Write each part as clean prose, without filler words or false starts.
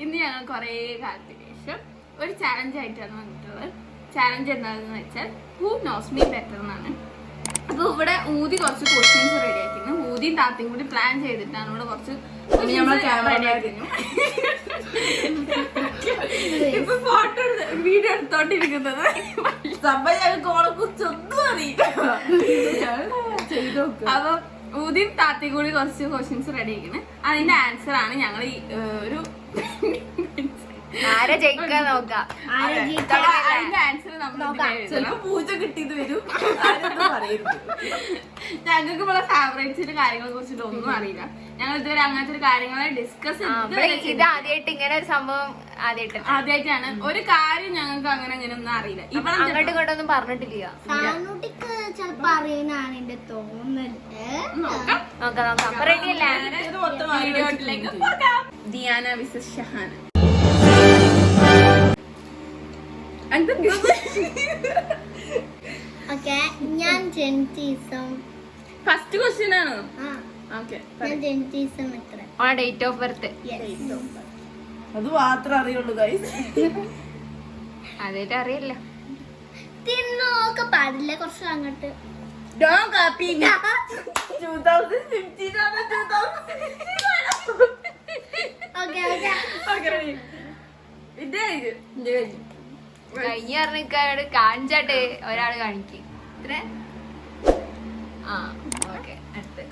ഇന്ന് ഞങ്ങൾ കുറേ കാലത്തിന് ശേഷം ഒരു ചാലഞ്ച് ആയിട്ടാണ് വന്നിട്ടുള്ളത്. ചാലഞ്ച് എന്താണെന്ന് വെച്ചാൽ ഹൂ നോസ് മീ ബെറ്റർ എന്നാണ്. അപ്പൊ ഇവിടെ ഊതി കുറച്ച് ക്വസ്റ്റ്യൻസ് റെഡി ആക്കിയിരുന്നു. ഊതിയും താത്തയും കൂടി പ്ലാൻ ചെയ്തിട്ടാണ് ഇവിടെ കുറച്ച് റെഡി ആക്കുന്നു. ഇപ്പൊ ഫോട്ടോ വീഡിയോ എടുത്തോണ്ടിരിക്കുന്നത് ഓളെ കുറിച്ച് ഒന്നും അറിയില്ല. അപ്പൊ ഊതിയും താത്തയും കൂടി കുറച്ച് ക്വസ്റ്റ്യൻസ് റെഡി ആക്കുന്നത്. അതിന്റെ ആൻസർ ആണ് ഞങ്ങൾ ഈ ഒരു ആരെ ജയിക്കാൻ നോക്കാം. അതിന്റെ ആൻസർ നമ്മൾ പൂജ കിട്ടിയത് വരും. ഞങ്ങൾക്ക് ഇവിടെ ഫേവറേറ്റ്സിന്റെ കാര്യങ്ങളെ കുറിച്ചിട്ട് ഒന്നും അറിയില്ല. ഞങ്ങൾ ഇതുവരെ അങ്ങനത്തെ ഒരു കാര്യങ്ങളെ ഡിസ്കസ് ഇത് ആദ്യമായിട്ട് ഇങ്ങനെ ഒരു സംഭവം ആദ്യമായിട്ടാണ്. ഒരു കാര്യം ഞങ്ങൾക്ക് അങ്ങനെ അങ്ങനെ ഒന്നും അറിയില്ല. ഇവിടെ അങ്ങോട്ടും ഇങ്ങോട്ടൊന്നും പറഞ്ഞിട്ടില്ല. ചിലപ്പോ അറിയുന്നതാണ് എന്റെ തോന്നല്. നോക്കാം അപ്പൊ റെഡിയല്ലേ? വീഡിയോയിലേക്ക് പോകാം. Diana visas Shahana. ഓക്കെ, ഞാൻ ജെൻറ്റിസം. ഫസ്റ്റ് ക്വസ്റ്റ്യൻ ആണ്. ഓക്കെ, ഞാൻ ജെൻറ്റിസം എത്ര? ഡേറ്റ് ഓഫ് ബർത്ത് അത് മാത്രമേ അറിയുള്ളൂ ഗൈസ്. അതായിട്ട് അറിയില്ല. തിന്നോക്കെ പാടില്ല, കുറച്ച് അങ്ങോട്ട്. ഡോൺ കാപ്പി. 2015 ആണ്. 2015 ഓക്കെ ഇതേ കഴിഞ്ഞ പറഞ്ഞ കാണിച്ചാട്ടെ ഒരാള് കാണിക്ക്. ഇത്ര ഓക്കെ. അടുത്ത്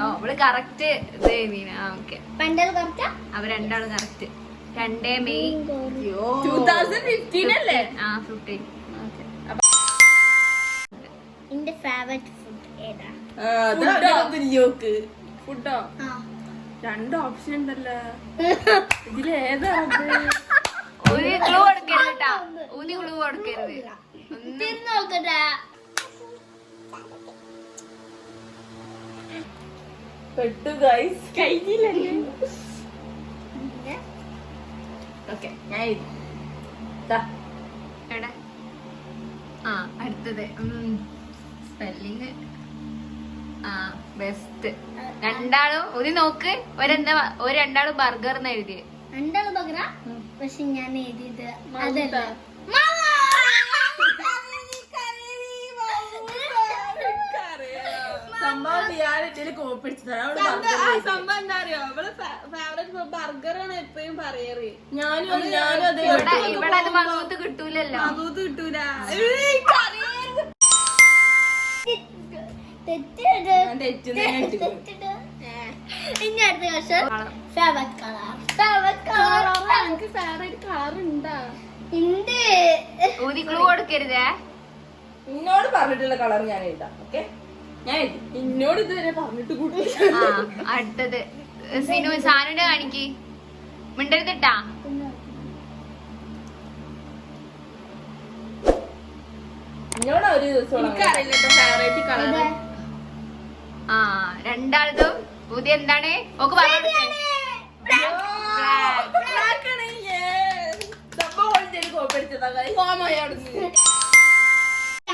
അവള് കറക്റ്റ് ഇത് ചെയ്തീന. Okay, പണ്ടത് correct. അവര് രണ്ടാളും കറക്റ്റ്. 2 മെയ് 2015 അല്ലേ? 15. എന്റെ ഫേവറേറ്റ് ഫുഡ് ഏതാ? ഫുഡോ? ആ, 2 ഓപ്ഷൻ ഉണ്ടല്ലോ. ഇതിലേതാ? ഒരു ക്ലൂ കൊടുക്കരുത് കേട്ടാ. ഒരു ക്ലൂ കൊടുക്കരുത്. തിന്നോക്കട്ടെ. പെട്ടു ഗൈസ്. കഴിഞ്ഞില്ലല്ലേ? ഓക്കെ, ഞാൻ എവിടെ? അടുത്തത് സ്പെല്ലിങ്. ബെസ്റ്റ്. രണ്ടാളും ഒരു നോക്ക്. രണ്ടാളും ബർഗർ എന്ന് എഴുതിയത്. രണ്ടാള് പകര. പക്ഷെ ഞാൻ എഴുതിയത് അതല്ല. സംഭവം റിയാലിറ്റിയിൽ കോപ്പിടിച്ചതാണ്. സംഭവം എന്താ അറിയോ? അവള് ഫേവറേറ്റ് ബർഗർ ആണ് എപ്പോഴും പറയാറ്. ഞാനും അതെ. ഇവിടെ അത് മങ്ങൂത്ത് കിട്ടൂലല്ലോ. അതൂത്ത് കിട്ടൂല. ഇനി അടുത്ത question. Favourite colour. Favourite colour. എനിക്ക് ഫേവറേറ്റ് കളർ ഉണ്ടാ? ഉണ്ട്. ഒരു ക്ലൂ കൊടുക്കരുതേ. എന്നോട് പറഞ്ഞിട്ടുള്ള കളർ ഞാൻ എഴുതാം. ഓക്കെ, ഞാൻ ഇന്നോട് ഇതുവരെ പറഞ്ഞിട്ട് കൂടി. അടുത്തത് സിനു സാനുവിനെ കാണിക്ക്. മിണ്ടരുതിട്ടാ. എന്നോട് ഒരു ദിവസം എനിക്കറിയില്ല ഫേവറേറ്റ് കളർ. രണ്ടാളതും പുതിയ എന്താണ് ഓക്ക് പറഞ്ഞു.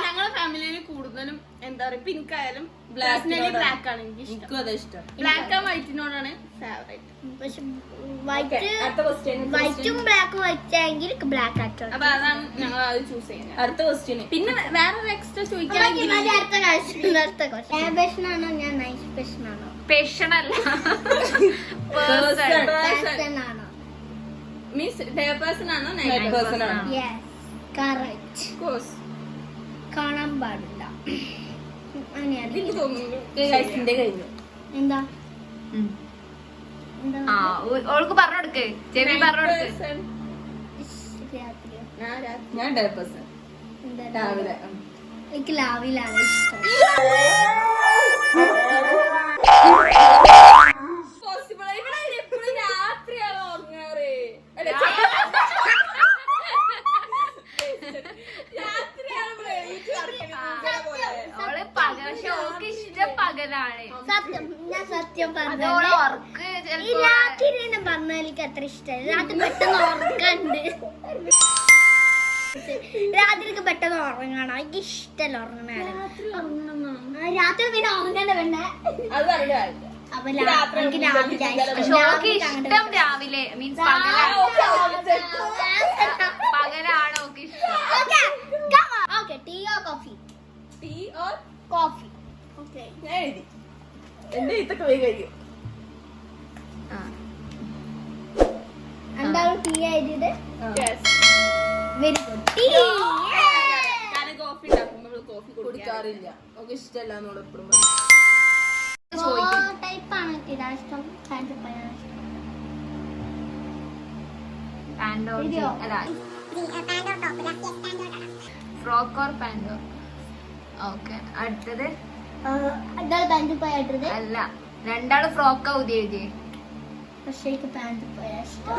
ഞങ്ങളുടെ ഫാമിലിയിൽ കൂടുതലും എന്താ പറയാ, പിങ്ക് ആയാലും ബ്ലാക്ക് ആണ് എനിക്ക് ഇഷ്ടം. ബ്ലാക്ക് ആൻഡ് വൈറ്റിനോടാണ് ഫേവറേറ്റ്. പക്ഷെ വൈറ്റും ബ്ലാക്കും വെച്ചെങ്കിൽ ബ്ലാക്ക് ആട്ടോ. അപ്പൊ അതാണ് ഞങ്ങൾ അത് ചൂസ് ചെയ്യുന്നത്. അടുത്ത ക്വസ്റ്റ്യന് പിന്നെ വേറെ എക്സ്ട്രാ ചോദിക്കുകയാണെങ്കിൽ ആണോ ഞാൻ നൈസ് പേഴ്സൺ ആണോ? പേഷണല്ല, പേഴ്സൺ ആണോ? മീൻസ് ഡേ പേഴ്സൺ ആണോ? നൈറ്റ് പേഴ്സൺ ആണോ? Yes, correct. കോഴ്സ് കാണാൻ പാടില്ല. എനിക്ക് തോന്നുന്നു കഴിഞ്ഞു. എന്താ എന്താ ഓൾക്ക് പറഞ്ഞു കൊടുക്ക്. ചെവി പറഞ്ഞു കൊടുക്ക്. രാത്രിയോ? ഞാൻ ഡേ പേഴ്സൺ. എന്താ രാവിലെ എനിക്ക് ലാവിലാണ് ഇഷ്ടം. പോസിബിൾ. ഇവിടെ എപ്പോഴും രാത്രിയാണ് ഉറങ്ങാറ്. ഓള് പകൽ. പക്ഷെ ഓൾക്ക് ഇഷ്ടം പകലാണ്. സത്യം, ഞാൻ സത്യം പറഞ്ഞു. ഉറക്ക് ഈ രാത്രി പറഞ്ഞാൽ എനിക്ക് അത്ര ഇഷ്ടമല്ല. രാത്രി പെട്ടെന്ന് ഉറക്കണ്ട്. രാത്രിക്ക് പെട്ടെന്ന് ഉറങ്ങണം. എനിക്ക് ഇഷ്ടമല്ല ഉറങ്ങണ. രാത്രി പിന്നെ ഉറങ്ങണ്ട വേണ്ട. അത് പറഞ്ഞ എനിക്ക് പക്ഷെ ഓക്ക് ഇഷ്ടം രാവിലെ മീൻസ് പകലാണ് ഓക്ക് ഇഷ്ടം. Okay tea or coffee? Tea or coffee. Okay ഞാൻ എഴുതി എന്റെ ഇതൊക്കെ വേഗം കഴിക്കും. ആ. എന്താണ് ടീ എഴുതിയത്? Very good. ടീ കാരണം കോഫി ഉണ്ടാക്കുമ്പോൾ കോഫി കുടിക്കാറില്ല. നമുക്ക് ഇഷ്ടമല്ല എന്നോട് എപ്പോഴും ടൈപ്പാണ് ഇഷ്ടം. പാൻറ്റപ്പയാണ് ഇഷ്ടം. പാൻഡോ ഇതെയോ? അല്ല ഫ്രോക്ക് ഓർ പാൻഡോ. ഓക്കെ അടുത്തത് എന്താണ് പാൻറ്റപ്പായിട്ടത്? അല്ല രണ്ടാള് ഫ്രോക്കാ ഉദയ എഴുതിയേ. പക്ഷേ എനിക്ക് പാൻറ്റപ്പായ ഇഷ്ടം.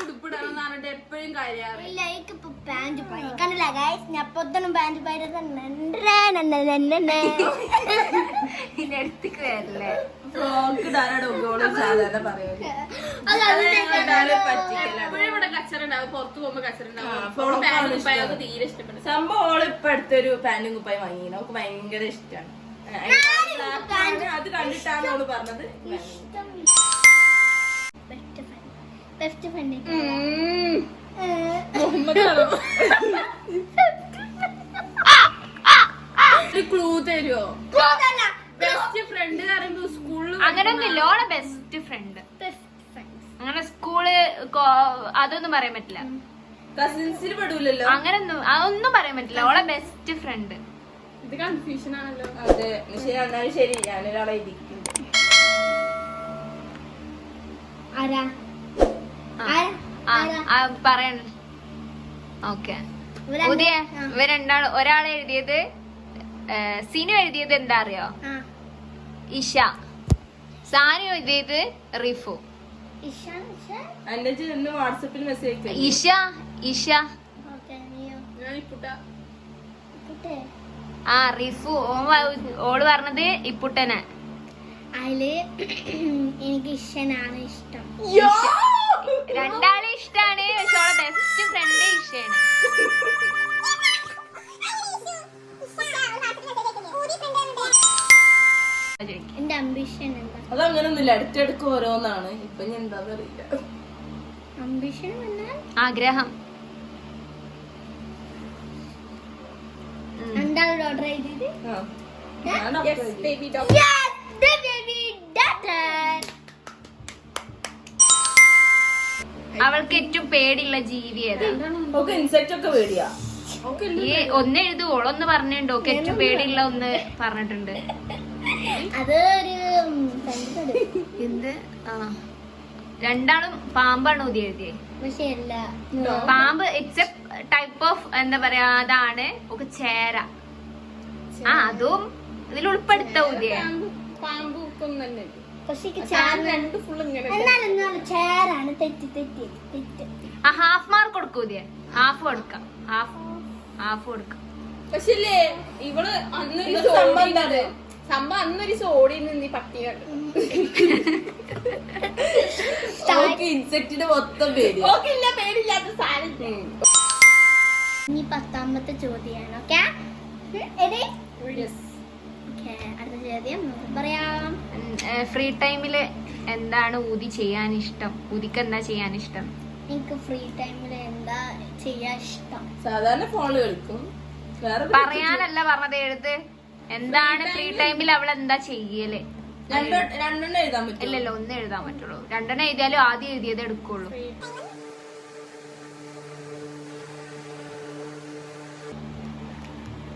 ഉടുപ്പിടണം പറഞ്ഞിട്ട് എപ്പോഴും കാര്യമാണ്. ഇല്ല എനിക്കിപ്പോ പാൻറ് പായ കണ്ടില്ല ഗൈസ്, ഞാൻ പൊത്തനും പാൻറ് പായത് ഇനി അടുത്തേക്ക് വരല്ലേ. ഫ്രോക്ക് സാധാരണ പറയുന്നത് എപ്പോഴും ഇവിടെ കച്ചറ ഉണ്ടാവും, പുറത്ത് പോകുമ്പോ കച്ചറ ഉണ്ടാവും. ഫ്രോക്ക് ആണ് ഇഷ്ടം. തീരെ ഇഷ്ടപ്പെട്ടു. സംഭവം ഓള് ഇപ്പൊ അടുത്തൊരു പാന്റും കുപ്പായും വാങ്ങി. നമുക്ക് ഭയങ്കര ഇഷ്ടമാണ്. അത് കണ്ടിട്ടാണ് ഓള് പറഞ്ഞത്. ബെസ്റ്റ് ഫ്രണ്ട് ഒരു ക്ലൂ തരുമോ? ബെസ്റ്റ് ഫ്രണ്ട് പറയുമ്പോ സ്കൂളിൽ അങ്ങനെയൊന്നുമില്ല. ഓളെ ബെസ്റ്റ് ഫ്രണ്ട് അങ്ങനെ സ്കൂള് അതൊന്നും പറയാൻ പറ്റില്ല. കസിൻസിൽ പെടൂലല്ലോ. അതൊന്നും പറയാൻ പറ്റില്ല. ഓളെ ബെസ്റ്റ് ഫ്രണ്ട്. ഇത് കൺഫ്യൂഷൻ ആണല്ലോ. അതെ പക്ഷെ എന്നാലും ശരി, ഞാനൊരാളെ ഇരിക്കുന്നു. ആരാ പറയണ ഓക്കെ പുതിയ ഇവ രണ്ടാൾ. ഒരാൾ എഴുതിയത് സിനു എഴുതിയത് എന്താ അറിയോ? ഇഷ. സാനു എഴുതിയത് റിഫു. എന്റെ ഇന്ന് വാട്സപ്പിൽ മെസ്സേജ് ഇഷ ഇഷ ഞാൻ ഇപ്പുട്ട ആ റിഫു. ഓള് പറഞ്ഞത് ഇപ്പുട്ടനെ. അതില് എനിക്ക് ഇഷനാണ് ഇഷ്ടം. രണ്ടാളെ ഇഷ്ടാണ്. പക്ഷെ ഓളെ ബെസ്റ്റ് ഫ്രണ്ട് ഇഷയാണ്. എന്റെ അംബിഷൻ എന്താ? അതങ്ങനൊന്നുമില്ല, അടുത്തടുക്ക് ഓരോന്നാണ്. ഇപ്പൊ ഞാൻ എന്താന്ന് അറിയില്ല. അംബിഷൻ എന്നാൽ ആഗ്രഹം. രണ്ടാളുടെ ഓർഡർ ചെയ്തത് അവൾക്ക് ഏറ്റവും പേടിയുള്ള ജീവി ഏതാ? ഇൻസെക്ട് ഒക്കെ പേടിയാ. ഈ ഒന്ന് എഴുതു. ഓളൊന്ന് പറഞ്ഞിട്ടുണ്ട്. ഓക്കെ ഏറ്റവും പേടിയുള്ള ഒന്ന് പറഞ്ഞിട്ടുണ്ട്. അതൊരു എന്ത്? ആ രണ്ടാളും പാമ്പാണ് ഉദയ എഴുതിയേ. പക്ഷെ അല്ല, പാമ്പ് എക്സെപ്റ്റ് ടൈപ്പ് ഓഫ് എന്താ പറയാ അതാണ്. ഒക്കെ ചേര. ആ അതും ഇതിൽ ഉൾപ്പെടുത്ത ഉദയ. പാമ്പൂക്കൊന്നല്ലേ പക്ഷെ രണ്ട് ഫുള്ള് ഇങ്ങനെ എന്നാലും ചേരാണ്. തെറ്റ് തെറ്റ് തെറ്റ്. ആ ഹാഫ് മാർക്ക് കൊടുക്കും ഉദയ. ഹാഫ് കൊടുക്കാം. ഹാഫ് കൊടുക്കാം. പക്ഷേ ഇവള് അന്നൊരു സംഭവം അന്നൊരു സോടി നിന്ന് പട്ടി കണ്ടു. ഇൻസെക്ടിന്റെ മൊത്തം പേടി. ഓക്കില്ല പേടില്ലാത്ത സാധനം. ഇനി 10ാമത്തെ ചോദ്യമാണ്. ഓക്കെ അടുത്ത ചോദ്യം പറയാം. ഫ്രീ ടൈമില് എന്താണ് ഊതി ചെയ്യാൻ ഇഷ്ടം? ഊതിക്ക് എന്താ ചെയ്യാൻ ഇഷ്ടം? എനിക്ക് ഫ്രീ ടൈമിൽ എന്താ ചെയ്യാൻ ഇഷ്ടം? സാധാരണ ഫോണിൽ കളിക്കും. വേറെ പറയാനല്ല പറഞ്ഞത്. എഴുത്ത്. എന്താണ് ഫ്രീ ടൈമിൽ അവൾ എന്താ ചെയ്യല്? രണ്ടെണ്ണം എഴുതാൻ പറ്റും. ഇല്ലല്ലോ ഒന്ന് എഴുതാൻ പറ്റുള്ളൂ. രണ്ടെണ്ണം എഴുതിയാലും ആദ്യം എഴുതിയത് എടുക്കുള്ളൂ.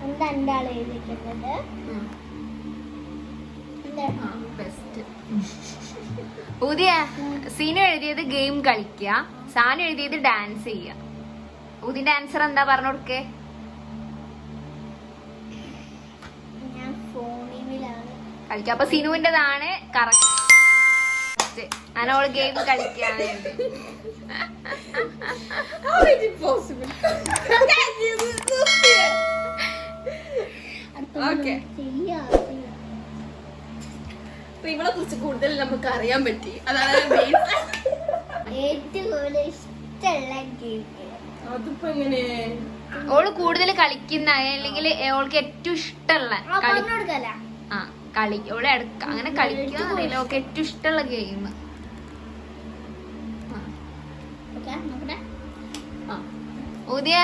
എന്താ രണ്ടാൾ എഴുതിക്കുന്നത്? ബെസ്റ്റ്. പുതിയ സീനു എഴുതിയത് ഗെയിം കളിക്കുക. സാനു എഴുതിയത് ഡാൻസ് ചെയ്യുക. ഉദിന്റെ ആൻസർ എന്താ പറഞ്ഞു കൊടുക്കേ? ഞാൻ ഫോണിലാണ് കളിക്കുക. അപ്പൊ സിനുവിന്റെതാണ് കറക്റ്റ്. ഞാനോള് ഗെയിം കളിക്കാണ്. ഇവളെ കുറിച്ച് കൂടുതൽ നമുക്ക് അറിയാൻ പറ്റി. അതാണ് ഏറ്റവും കൂടുതൽ ഇഷ്ടമുള്ള ഗെയിം. അതിപ്പോ എങ്ങനെ ഓള് കൂടുതൽ കളിക്കുന്ന അല്ലെങ്കിൽ ഓൾക്ക് ഏറ്റവും ഇഷ്ടമുള്ള കളി പറഞ്ഞു കൊടുക്കല ആ കളി ഓള് അങ്ങനെ കളിക്കുക അറിയില്ല ഓൾക്ക് ഏറ്റവും ഇഷ്ടമുള്ള ഗെയിം ഓക്കെ നോക്കട്ടെ. പുതിയ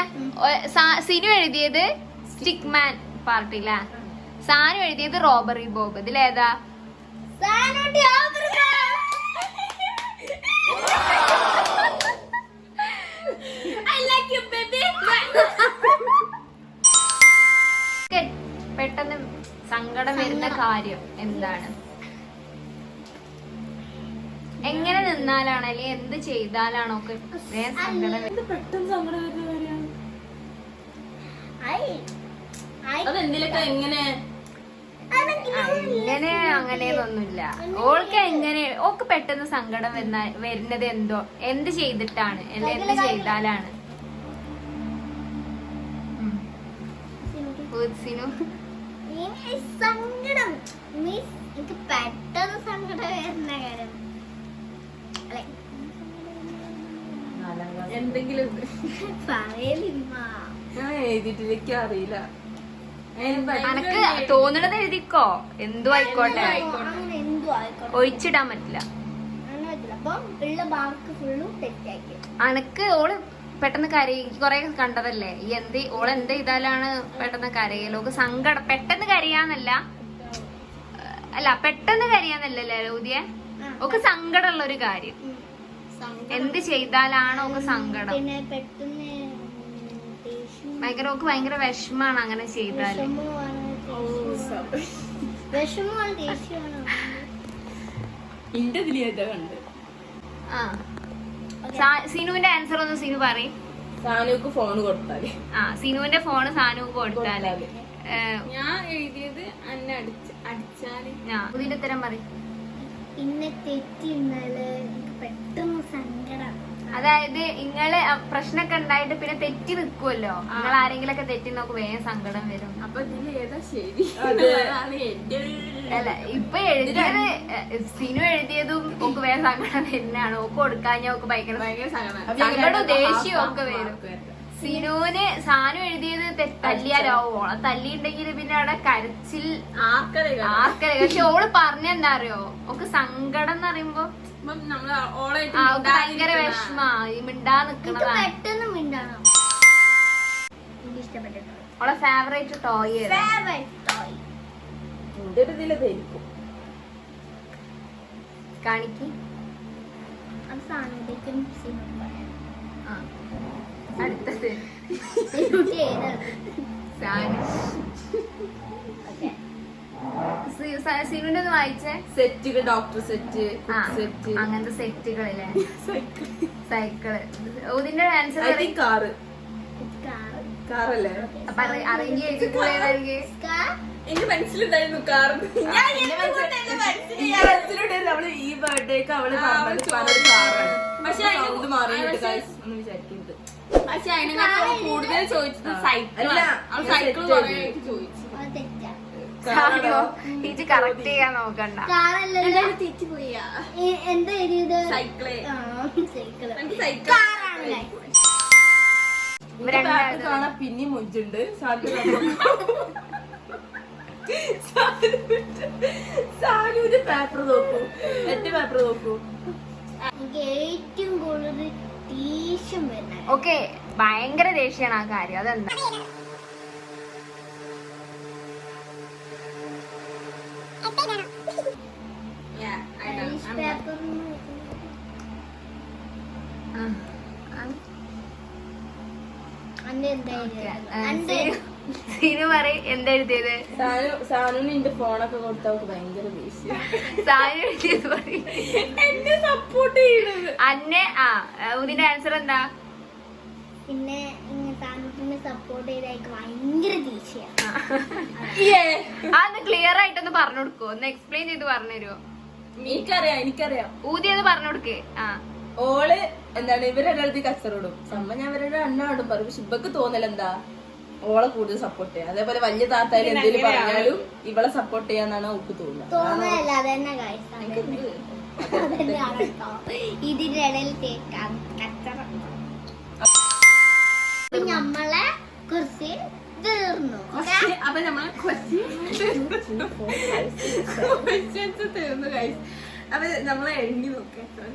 സിനു എഴുതിയത് സ്റ്റിക്ക് മാൻ പാർട്ടിയില്ല, സാനു എഴുതിയത് റോബറി ബോബ്. ഇതിലേതാ? സാനൂട്ടി ഓർമ്മ. I like you, baby. പെട്ടെന്ന് സങ്കടം വരുന്ന കാര്യം എന്താണ്? എങ്ങനെ നിന്നാലാണ് അല്ലെങ്കിൽ എന്ത് ചെയ്താലാണോ ഒക്കെ വേഗം സങ്കടം വരുന്നത്? പെട്ടെന്ന് സങ്കടം വരുന്ന കാര്യമാണ്. ഐ ഐ അതെന്തിലൊക്കെ എങ്ങനെ അങ്ങനെ അങ്ങനെയൊന്നുമില്ല. ഓൾക്ക് എങ്ങനെ ഓക്ക് പെട്ടെന്ന് സങ്കടം വരുന്നത് എന്ത് ചെയ്തിട്ടാണ് അല്ലെ എന്ത് ചെയ്താലാണ്? സിനു ഈ സങ്കടം മീൻസ് എനിക്ക് പെട്ടെന്ന് സങ്കടം വരുന്ന കാര്യം അല്ലെ എന്തെങ്കിലും പറയലിമ്മ. ഞാൻ എഴുതിയിട്ടില്ല, അറിയില്ല. അനക്ക് തോന്നണത് എഴുതിക്കോ, എന്തും ആയിക്കോട്ടെ, അങ്ങനെ എന്തും ആയിക്കോട്ടെ ഒഴിച്ചിടാൻ പറ്റില്ല. അങ്ങനെ പറ്റില്ല. അപ്പൊ ഉള്ള മാർക്ക് ഫുള്ളും തെറ്റാക്കി. അനക്ക് ഓള് പെട്ടെന്ന് കരയും, കൊറേ കണ്ടതല്ലേ ഈ ഓള് എന്ത് ചെയ്താലാണ് പെട്ടെന്ന് കരയല്? ഓക്ക് സങ്കടം പെട്ടെന്ന് കരയാന്നല്ല, അല്ല പെട്ടെന്ന് കരയാന്നല്ലേ ഊതിയ, ഓക്ക് സങ്കടമുള്ള ഒരു കാര്യം എന്ത് ചെയ്താലാണ് ഓക്ക് സങ്കടം? പിന്നെ പെട്ടെന്ന് ഓക്ക് ഭയങ്കര വിഷമാണ് അങ്ങനെ ചെയ്താല്. വിഷമമാണ് ദേഷ്യമാണ്. ഇന്റെ ഇതില് ഏതാ കണ്ട് ആ സിനുവിന്റെ ആൻസർ ഒന്ന് സിനു പറയും. സാനുക്ക് ഫോൺ കൊടുത്താല് സിനുവിന്റെ ഫോണ് സാനുക്ക് കൊടുത്താല് ഞാൻ എഴുതിയത് അന്നെ അടിച്ചാല് ഇതിന്റെ ഉത്തരം പറയും. പിന്നെ തെറ്റിന്നാല് എനിക്ക് പെട്ടെന്ന് സങ്കടം. അതായത് നിങ്ങള് പ്രശ്നമൊക്കെ ഉണ്ടായിട്ട് പിന്നെ തെറ്റി നിൽക്കുമല്ലോ, നിങ്ങൾ ആരെങ്കിലും ഒക്കെ തെറ്റി നോക്ക് വേഗം സങ്കടം വരും. അപ്പൊ ഇതിൽ ഏതാ ശരി? അതെ. അതാണ് എന്റെ ഒരു അല്ല ഇപ്പൊ എഴുതിയത് സിനു എഴുതിയതും ഒക്കെ വേഗം സങ്കടം വരുന്നതാണ്. ഓക്ക് കൊടുക്കാൻ ഓക്ക് ഭയങ്കര സങ്കടവും ദേഷ്യവും ഒക്കെ വരും. സാനു എഴുതിയത് തല്ലിയാലാവും. ഓളെ തല്ലിണ്ടെങ്കിൽ പിന്നെ അവിടെ കരച്ചിൽ ആർക്കറിയ ആർക്കറിയാം. പക്ഷെ ഓള് പറഞ്ഞെന്താ അറിയോ, ഓക്ക് സങ്കടം എന്ന് പറയുമ്പോ നമ്മള് ഓളെ ഓക്ക് ഭയങ്കര വിഷമാ ഈ മിണ്ടാ എനിക്ക് നിക്കണതാണ്. പെട്ടെന്ന് മിണ്ടണം. എനിക്ക് ഇഷ്ടപ്പെട്ടിട്ടുണ്ട്. ഓളെ ഫേവറേറ്റ് ടോയ് ഏതാ? Favorite toy. എന്റെ ഒരു ഇതിലതായിരിക്കും. കാണിക്ക്. അത് സാധനത്തേക്കും സിനിമ പറയാം. ആ. അടുത്തത് സിനിമ ഏതാണ്? സാനു. Okay. സിനുവിന്റെ ഒന്ന് വായിച്ചേ. സെറ്റുകൾ, ഡോക്ടർ സെറ്റ്, ആ, സെറ്റ്, അങ്ങനത്തെ സെറ്റുകളില്ലേ, സൈക്കിള്. ഇതിന്റെ ആൻസർ കാറ്. Car. കാറല്ലേ? അപ്പൊ അറേഞ്ച് ചെയ്തിട്ടുള്ള Car. എനിക്ക് മനസ്സിലുണ്ടായിരുന്നു കാർ. നമ്മള് ഈ ബർത്ത്ഡേക്ക് അവള് പറഞ്ഞത് കാറാണ്. പക്ഷെ സൗണ്ട് മാറിയിട്ട് ഒന്ന് വിചാരിക്കുന്നത്. പക്ഷെ അതിനെക്കാട്ടും കൂടുതൽ ചോദിച്ചത് സൈക്കിളാണ്. അവൾ സൈക്കിൾ കുറെ ചോദിച്ചു. അത് തെറ്റാ. ടീച്ചർ കറക്റ്റ് ചെയ്യാൻ നോക്കണ്ട. Car അല്ലല്ലോ. എന്തായാലും തെറ്റി പോയാ എന്താ എഴുതിയത്? സൈക്കിള്. ആ, സൈക്കിള്. എനിക്ക് സൈക്കിൾ Car ആണ് guys. രണ്ടാമത് കാണാൻ പിന്നെയും മുഞ്ചുണ്ട്. സാനുവിന്റെ പേപ്പർ നോക്കൂ, എന്റെ പേപ്പർ നോക്കൂ. എനിക്ക് ഏറ്റവും കൂടുതൽ ദേഷ്യം വരുന്നത് ഓക്കെ, ഭയങ്കര ദേഷ്യമാണ് ആ കാര്യം. അതെന്താ? Yeah, I know. Police I'm paper. അന്റെ എന്താ എഴുതിയത്? അന്റെ സിനു പറയും എന്തെഴുതിയത്? സാനുവിന് എന്റെ ഫോണൊക്കെ കൊടുത്ത അവർക്ക് ഭയങ്കര ദേഷ്യം. സാനു എഴുതിയത് പറയും. എന്നെ സപ്പോർട്ട് ചെയ്യണത്. അന്നെ ഇതിന്റെ ആൻസർ എന്താ? പിന്നെ താങ്കളെ സപ്പോർട്ട് ചെയ്തായിരിക്കും ഭയങ്കര ദേഷ്യം. അതൊന്ന് ക്ലിയർ ആയിട്ടൊന്ന് പറഞ്ഞു കൊടുക്കോ, ഒന്ന് എക്സ്പ്ലെയിൻ ചെയ്ത് പറഞ്ഞു തരുമോ? എനിക്കറിയാം. ഊതിയത് പറഞ്ഞു കൊടുക്കേ. ഓള് എന്താണ് ഇവരെടുത്ത് കച്ചറോടും സമ്മ ഞാൻ ഇവരുടെ എണ്ണാടും പറയും. പക്ഷെ ഇവക്ക് തോന്നല എന്താ ഓളെ കൂടുതൽ സപ്പോർട്ട് ചെയ്യാം. അതേപോലെ വലിയ താത്തായാലും എന്തെങ്കിലും പറഞ്ഞാലും ഇവളെ സപ്പോർട്ട് ചെയ്യാന്നാണ് അവൾക്ക് തോന്നുന്നത്. തോന്നലല്ല, അതന്നെ guys. അതന്നെയാണ് കേട്ടോ. ഇതിന്റെ ഇടയിൽ കച്ചറ. നമ്മളെ കുറച്ച് തീർന്നു. അപ്പൊ നമ്മളെ ക്വസ്റ്റ്യൻസ് തീർന്നു guys. അപ്പൊ നമ്മളെ എഴുതി നോക്കാം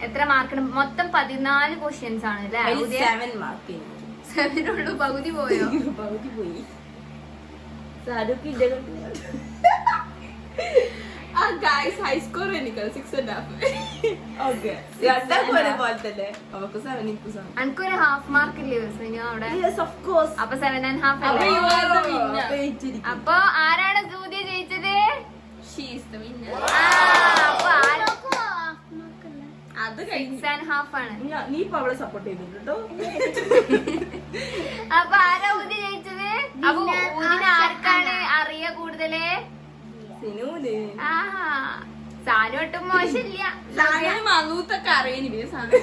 എത്ര മാർക്ക് മൊത്തം 14 ക്വസ്റ്റ്യൻസ് ആണ് അല്ലേ? 7 മാർക്ക് 7 ഉള്ളൂ, പകുതി പോയോ? പകുതി പോയി. സാരൂക്ക് ഇല്ല ആ ഗൈസ് ഹൈ സ്കോർ എനിക്ക് 6.5. ഓക്കെ രണ്ടാക്കും ഒരേപോലെ തന്നെ. അവർക്ക് 7 എനിക്ക് 7. എനിക്കൊരു ഹാഫ് മാർക്ക് ഇല്ലേ ദിവസം അവിടെ? Yes of course. അപ്പൊ 7.5 അപ്പൊ അല്ലേ? you are the winner. അപ്പൊ ആരാണ് സൂര്യ ജയിച്ചത്? She is the winner. അപ്പൊ അത് കഴിഞ്ഞു 6.5 ആണ്. നീ ഇപ്പൊ അവളെ സപ്പോർട്ട് ചെയ്തിട്ടോ. അപ്പൊ ആരാ ഊതി ജയിച്ചത്? അപ്പൊ ഊതിന് ആർക്കാണ് അറിയ കൂടുതല്? സിനൂന് ആഹാ, സാനു ഒട്ടും മോശമില്ല. സാധനം മങ്ങൂത്തൊക്കെ അറിയാൻ പിന്നെ സാധനം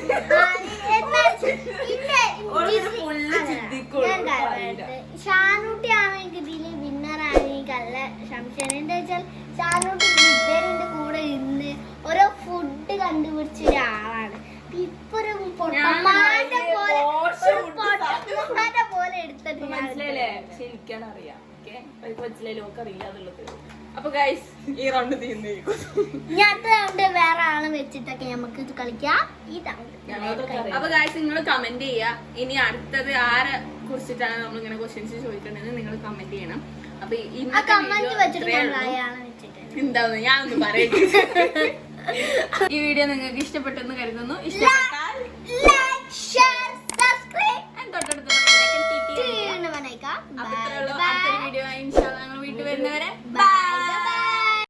ഷാനൂട്ടി ആണെങ്കിൽ ഇതില് വിന്നർ ആണെങ്കിൽ നല്ല സംശയം. എന്താ വെച്ചാൽ ഷാനൂട്ടി വിദ്യന്റെ കൂടെ ഇരുന്ന് ഓരോ ഫുഡ് കണ്ടുപിടിച്ച ഒരാളാണ്. ഇപ്പൊ ഒരു പൊട്ടന്മാരുടെ പോലെ എടുത്തിട്ട് മനസ്സിലായില്ലേ? പക്ഷെ എനിക്കാണ് അറിയാം. മനസ്സിലായി, ലോക്ക് അറിയില്ല എന്നുള്ളത്. അപ്പൊ ഗൈസ് ഈ റൗണ്ട് തീർന്നിരിക്കും. ഇങ്ങനത്തെ റൗണ്ട് വേറെ ആളെ വെച്ചിട്ടൊക്കെ നമുക്ക് ഇത് കളിക്കാം. ഈ റൗണ്ട് ഞങ്ങളതൊക്കെ അറിയാം. അപ്പൊ ഗൈസ് നിങ്ങൾ കമന്റ് ചെയ്യാ ഇനി അടുത്തത് ആരെ കുറിച്ചിട്ടാണ് നമ്മൾ ഇങ്ങനെ ക്വസ്റ്റ്യൻസ് ചോദിക്കേണ്ടത് നിങ്ങൾ കമന്റ് ചെയ്യണം. അപ്പൊ ആ ഇന്നത്തെ കമന്റ് video വെച്ചിട്ട് ഇത്രയേ നമ്മൾ ഉള്ളൂ. അയാളെ വെച്ചിട്ട് എന്താന്ന് ഞാൻ ഒന്നും പറയട്ടെ. ഈ വീഡിയോ നിങ്ങൾക്ക് ഇഷ്ടപ്പെട്ടെന്ന് കരുതുന്നു. ഇഷ്ടപ്പെട്ടാൽ like